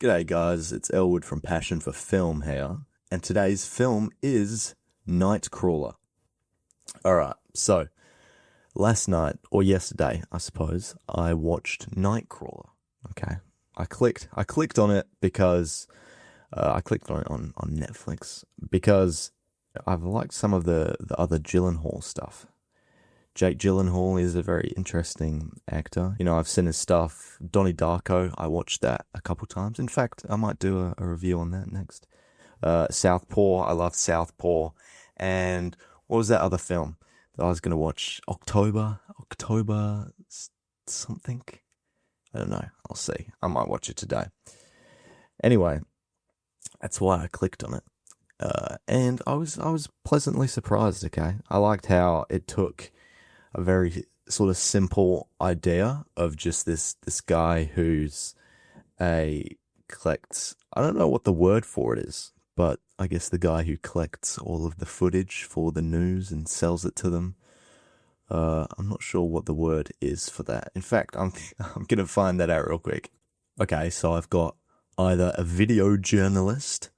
G'day guys, it's Elwood from Passion for Film here, and today's film is Nightcrawler. Alright, so, last night, or yesterday, I suppose, I watched Nightcrawler, okay? I clicked on it because, I clicked on it on Netflix, because I've liked some of the other Gyllenhaal stuff. Jake Gyllenhaal is a very interesting actor. You know, I've seen his stuff. Donnie Darko, I watched that a couple times. In fact, I might do a review on that next. Southpaw, I love Southpaw. And what was that other film that I was going to watch? October something? I don't know. I'll see. I might watch it today. Anyway, that's why I clicked on it. And I was pleasantly surprised, okay? I liked how it took a very sort of simple idea of just this guy who's collects, I don't know what the word for it is, but I guess the guy who collects all of the footage for the news and sells it to them. I'm not sure what the word is for that. In fact, I'm gonna find that out real quick. Okay, so I've got either a video journalist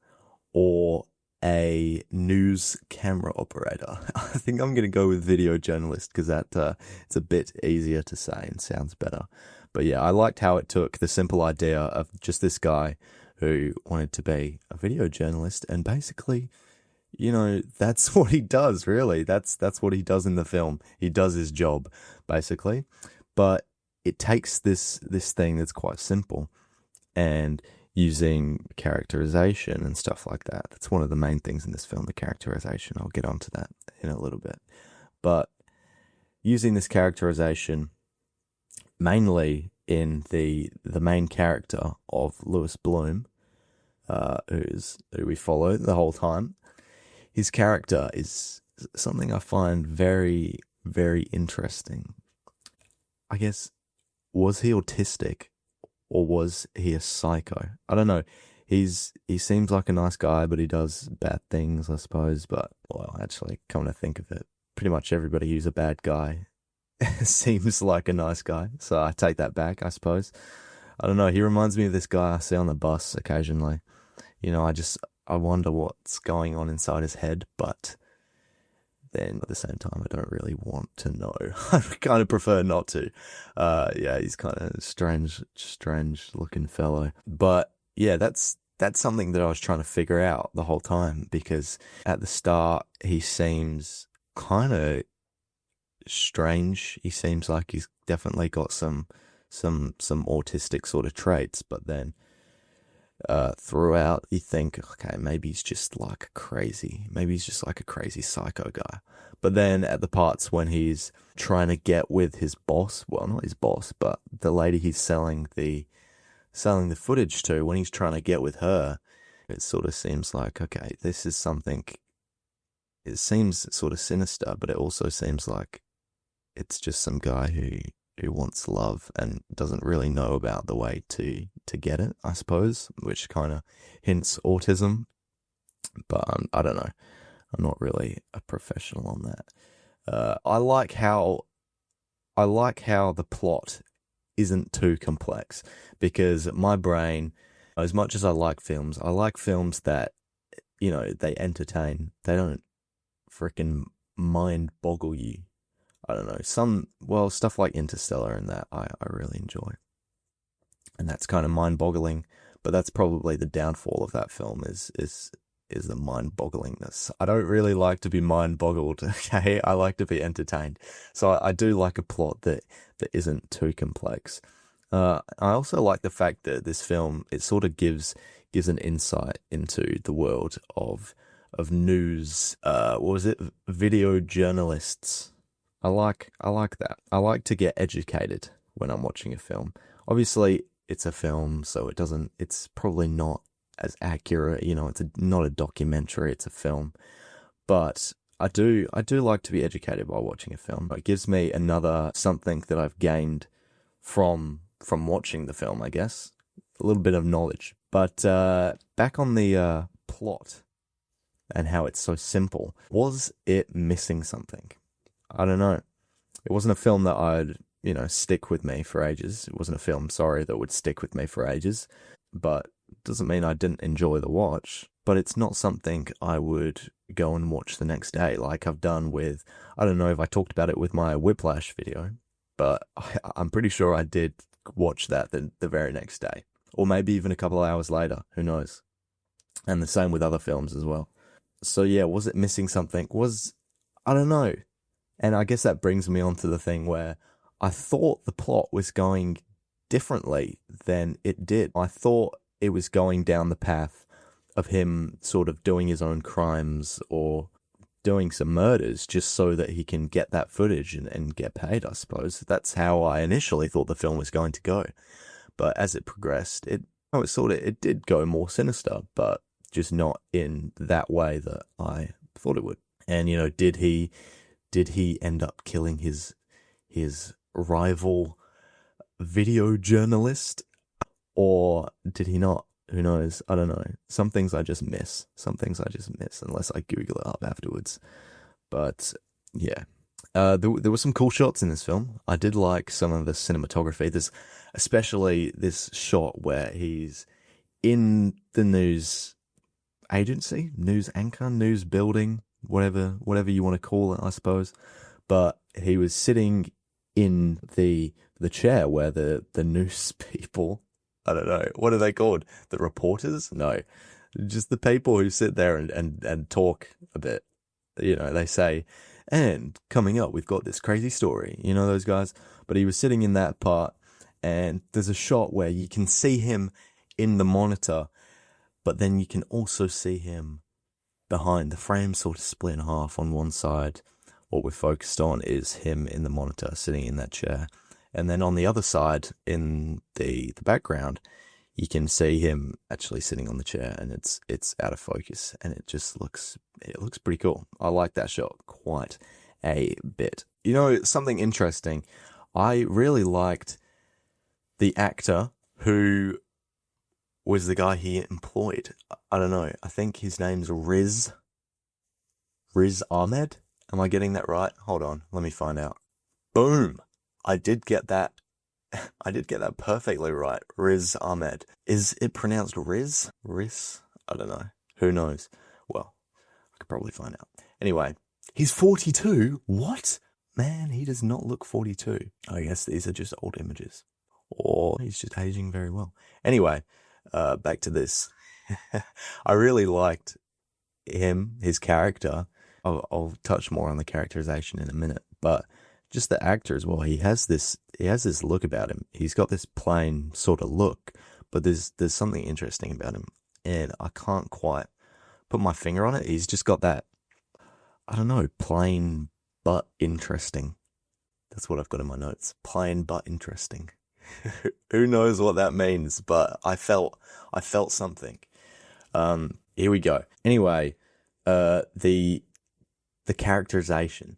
or a news camera operator. I think I'm going to go with video journalist because it's a bit easier to say and sounds better. But yeah, I liked how it took the simple idea of just this guy who wanted to be a video journalist, and basically, you know, that's what he does, really. That's what he does in the film. He does his job, basically. But it takes this thing that's quite simple and using characterization and stuff like that. That's one of the main things in this film, the characterization. I'll get onto that in a little bit. But using this characterization mainly in the main character of Lewis Bloom, who we follow the whole time, his character is something I find very, very interesting. I guess, was he autistic? Or was he a psycho? I don't know. He seems like a nice guy, but he does bad things, I suppose. But, well, actually, come to think of it, pretty much everybody who's a bad guy seems like a nice guy. So I take that back, I suppose. I don't know. He reminds me of this guy I see on the bus occasionally. You know, I wonder what's going on inside his head, but then at the same time, I don't really want to know. I kind of prefer not to. Yeah, he's kind of strange looking fellow. But yeah, that's something that I was trying to figure out the whole time, because at the start, he seems kind of strange. He seems like he's definitely got some autistic sort of traits, but then throughout you think, okay, maybe he's just like a crazy psycho guy. But then at the parts when he's trying to get with his boss, well, not his boss, but the lady he's selling the footage to, when he's trying to get with her, it sort of seems like, okay, this is something, it seems sort of sinister, but it also seems like it's just some guy who wants love and doesn't really know about the way to get it, I suppose, which kind of hints autism. But I don't know. I'm not really a professional on that. I like how the plot isn't too complex, because my brain, as much as I like films that, you know, they entertain. They don't freaking mind boggle you. I don't know, stuff like Interstellar and that I really enjoy. And that's kind of mind-boggling, but that's probably the downfall of that film is the mind-bogglingness. I don't really like to be mind-boggled, okay? I like to be entertained. So I do like a plot that isn't too complex. I also like the fact that this film, it sort of gives an insight into the world of news, video journalists. I like that. I like to get educated when I'm watching a film. Obviously, it's a film, so it's probably not as accurate, you know, it's not a documentary, it's a film. But I do like to be educated while watching a film. It gives me another something that I've gained from watching the film, I guess. A little bit of knowledge. But back on the plot and how it's so simple. Was it missing something? I don't know. It wasn't a film that I'd, stick with me for ages. It wasn't a film, that would stick with me for ages. But doesn't mean I didn't enjoy the watch, but it's not something I would go and watch the next day like I've done with, I don't know if I talked about it with my Whiplash video, but I'm pretty sure I did watch that the very next day, or maybe even a couple of hours later, who knows. And the same with other films as well. So yeah, was it missing something? I don't know. And I guess that brings me on to the thing where I thought the plot was going differently than it did. I thought it was going down the path of him sort of doing his own crimes or doing some murders just so that he can get that footage and get paid, I suppose. That's how I initially thought the film was going to go. But as it progressed, it did go more sinister, but just not in that way that I thought it would. And, did he end up killing his rival video journalist, or did he not? Who knows? I don't know. Some things I just miss. Unless I Google it up afterwards. But yeah, there were some cool shots in this film. I did like some of the cinematography. There's especially this shot where he's in the news agency, news anchor, news building, whatever you want to call it, I suppose. But he was sitting in the chair where the news people, I don't know, what are they called? The reporters? No, just the people who sit there and talk a bit. They say, and coming up, we've got this crazy story. Those guys. But he was sitting in that part, and there's a shot where you can see him in the monitor, but then you can also see him behind. The frame sort of split in half on one side. What we're focused on is him in the monitor sitting in that chair. And then on the other side, in the background, you can see him actually sitting on the chair, and it's out of focus, and it looks pretty cool. I like that shot quite a bit. Something interesting, I really liked the actor who was the guy he employed. I don't know. I think his name's Riz Ahmed. Am I getting that right? Hold on, let me find out. Boom! I did get that perfectly right. Riz Ahmed. Is it pronounced Riz? Riz? I don't know. Who knows? Well, I could probably find out. Anyway, he's 42? What? Man, he does not look 42. I guess these are just old images. Or he's just aging very well. Anyway, back to this. I really liked his character. I'll touch more on the characterization in a minute, but just the actor as well. He has this look about him. He's got this plain sort of look, but there's something interesting about him, and I can't quite put my finger on it. He's just got that, I don't know, plain but interesting. That's what I've got in my notes. Plain but interesting. Who knows what that means, but I felt something. Here we go. Anyway, the characterization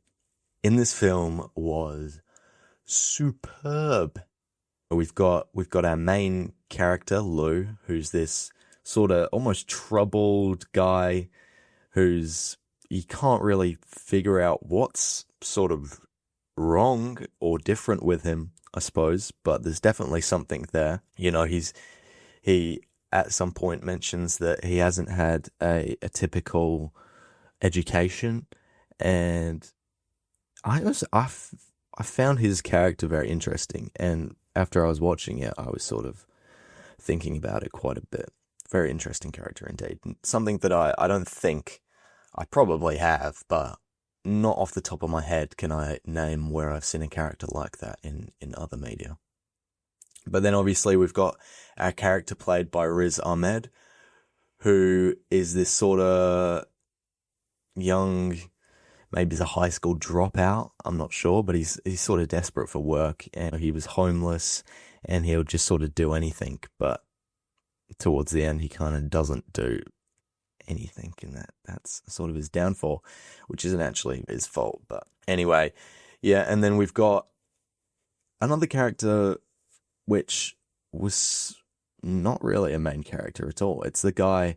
in this film was superb. We've got our main character, Lou, who's this sort of almost troubled guy who's, you can't really figure out what's sort of wrong or different with him, I suppose, but there's definitely something there. He at some point mentions that he hasn't had a typical education, and I found his character very interesting, and after I was watching it, I was sort of thinking about it quite a bit. Very interesting character indeed. Something that I don't think I probably have, but not off the top of my head can I name where I've seen a character like that in other media. But then obviously we've got our character played by Riz Ahmed, who is this sort of young, maybe he's a high school dropout, I'm not sure, but he's sort of desperate for work, and he was homeless, and he'll just sort of do anything, but towards the end he kind of doesn't do anything, and that's sort of his downfall, which isn't actually his fault. But anyway, yeah, and then we've got another character which was not really a main character at all. It's the guy,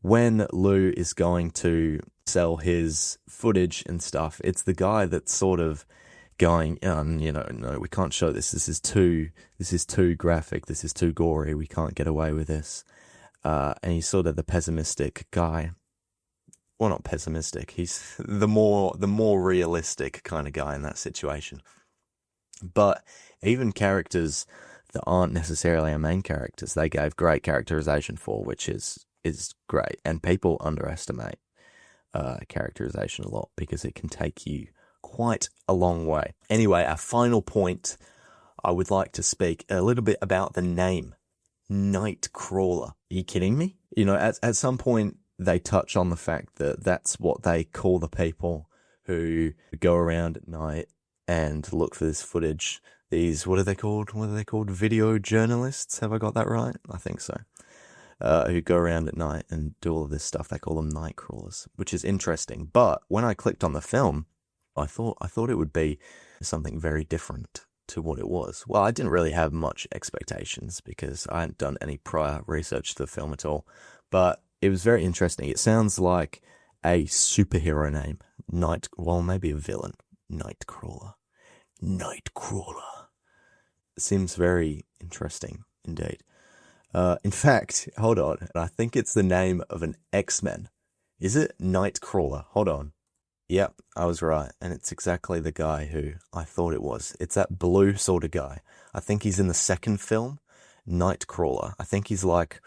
when Lou is going to sell his footage and stuff, it's the guy that's sort of going, no, we can't show this. This is too graphic. This is too gory. We can't get away with this. and he's sort of the pessimistic guy. Well, not pessimistic. He's the more realistic kind of guy in that situation. But even characters that aren't necessarily our main characters, they gave great characterization for, which is great. And people underestimate characterization a lot because it can take you quite a long way. Anyway, our final point, I would like to speak a little bit about the name, Nightcrawler. Are you kidding me? You know, at some point, they touch on the fact that that's what they call the people who go around at night and look for this footage. These, what are they called? What are they called? Video journalists? Have I got that right? I think so. Who go around at night and do all of this stuff. They call them night crawlers, which is interesting. But when I clicked on the film, I thought it would be something very different to what it was. Well, I didn't really have much expectations because I hadn't done any prior research to the film at all. But it was very interesting. It sounds like a superhero name. Well, maybe a villain. Nightcrawler. Nightcrawler. It seems very interesting indeed. In fact, hold on. I think it's the name of an X-Men. Is it? Nightcrawler. Hold on. Yep, I was right. And it's exactly the guy who I thought it was. It's that blue sort of guy. I think he's in the second film, Nightcrawler. I think he's like,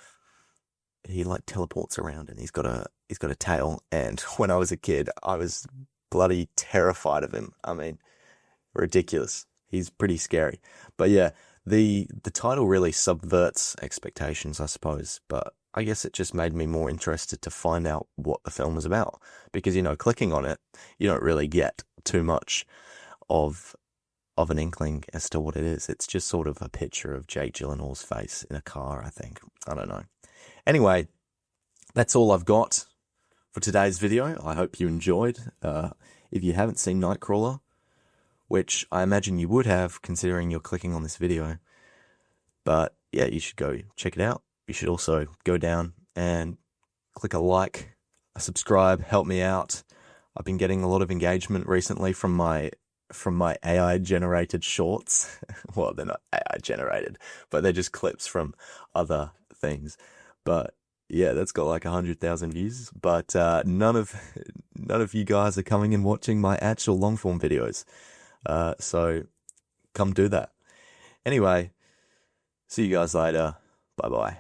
he like teleports around and he's got a tail. And when I was a kid, I was bloody terrified of him. I mean, ridiculous. He's pretty scary. But yeah, the title really subverts expectations, I suppose. But I guess it just made me more interested to find out what the film was about. Because, you know, clicking on it, you don't really get too much of an inkling as to what it is. It's just sort of a picture of Jake Gyllenhaal's face in a car, I think. I don't know. Anyway, that's all I've got for today's video. I hope you enjoyed. If you haven't seen Nightcrawler, which I imagine you would have considering you're clicking on this video, but yeah, you should go check it out. You should also go down and click a like, a subscribe, help me out. I've been getting a lot of engagement recently from my AI generated shorts. Well, they're not AI generated, but they're just clips from other things. But yeah, that's got like 100,000 views. But none of you guys are coming and watching my actual long form videos. So come do that. Anyway, see you guys later. Bye bye.